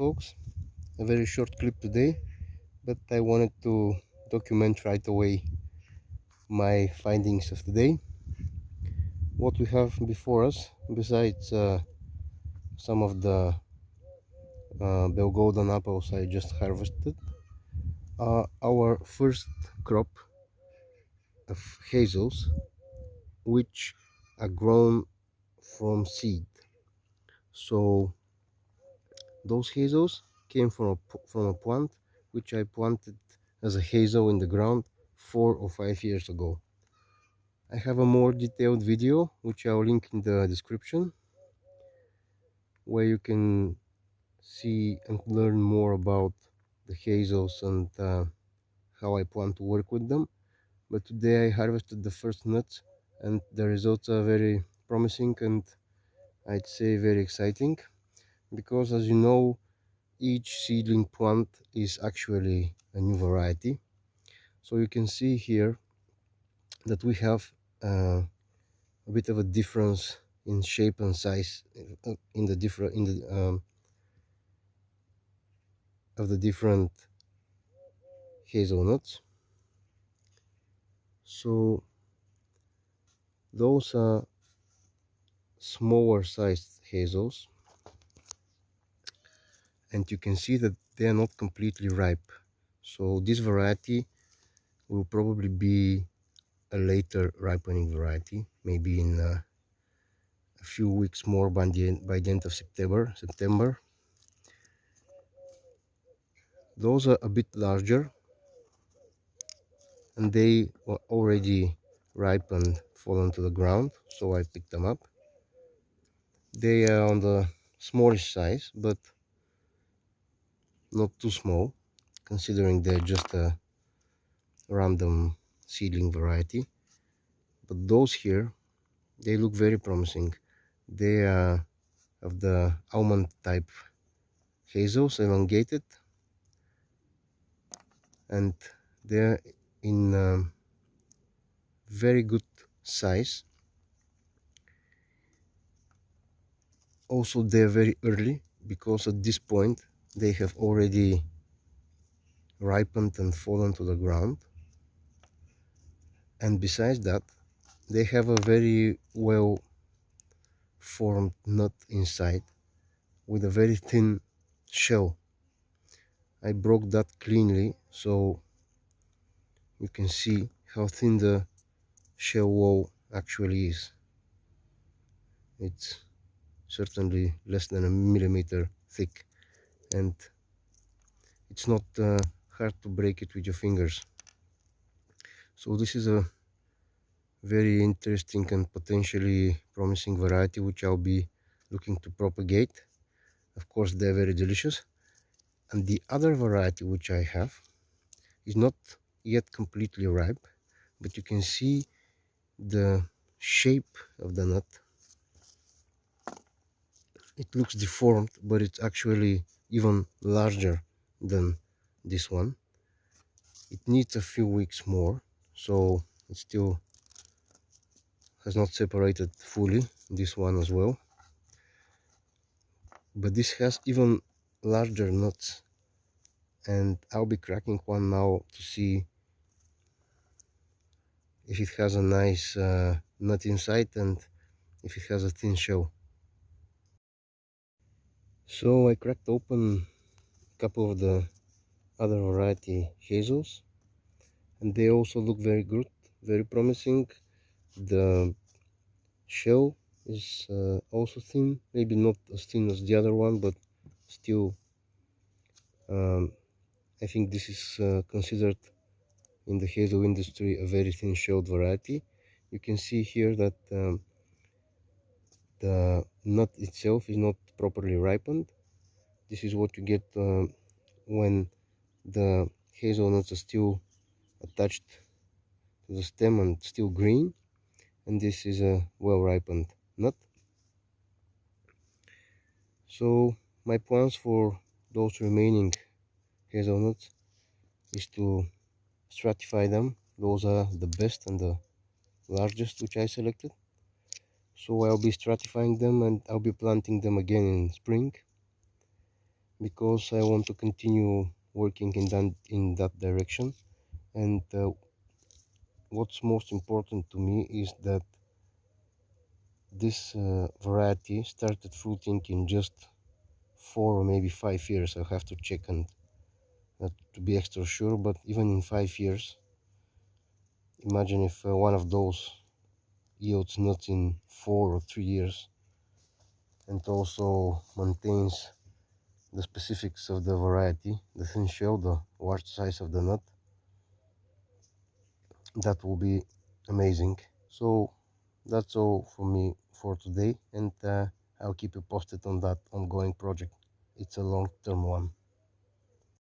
folks, a very short clip today, but I wanted to document right away my findings of the day. What we have before us, besides some of the bell golden apples I just harvested, are our first crop of hazels, which are grown from seed. So those hazels came from a plant which I planted as a hazel in the ground 4 or 5 years ago. I have a more detailed video which I'll link in the description, where you can see and learn more about the hazels and how I plan to work with them. But today I harvested the first nuts and the results are very promising and I'd say very exciting, because as you know, each seedling plant is actually a new variety. So you can see here that we have a bit of a difference in shape and size in the different of the different hazelnuts. So those are smaller sized hazels, and you can see that they are not completely ripe. So this variety will probably be a later ripening variety, maybe in a few weeks more by the end of September. Those are a bit larger and they were already ripe and fallen to the ground, so I picked them up. They are on the smallish size, but not too small, considering they're just a random seedling variety. But those here, they look very promising. They are of the almond type hazels, elongated, and they're in very good size. Also, they're very early, because at this point they have already ripened and fallen to the ground. And besides that, they have a very well formed nut inside with a very thin shell. I broke that cleanly so you can see how thin the shell wall actually is. It's certainly less than a millimeter thick, and it's not hard to break it with your fingers. So this is a very interesting and potentially promising variety which I'll be looking to propagate. Of course, they're very delicious. And the other variety which I have is not yet completely ripe, but you can see the shape of the nut. It looks deformed, but it's actually even larger than this one. It needs a few weeks more, so it still has not separated fully, this one as well. But this has even larger nuts, and I'll be cracking one now to see if it has a nice nut inside and if it has a thin shell. So I cracked open a couple of the other variety hazels, and they also look very good, very promising. The shell is also thin, maybe not as thin as the other one, but still I think this is considered in the hazel industry a very thin shelled variety. You can see here that the nut itself is not properly ripened. This is what you get when the hazelnuts are still attached to the stem and still green, and this is a well ripened nut. So my plans for those remaining hazelnuts is to stratify them. Those are the best and the largest which I selected. So I'll be stratifying them and I'll be planting them again in spring. because I want to continue working in that direction. And what's most important to me is that this variety started fruiting in just 4 or maybe 5 years. I'll have to check and to be extra sure, but even in 5 years, imagine if one of those yields nuts in 4 or 3 years and also maintains the specifics of the variety, the thin shell, the large size of the nut. That will be amazing. So that's all for me for today, and I'll keep you posted on that ongoing project. It's a long-term one.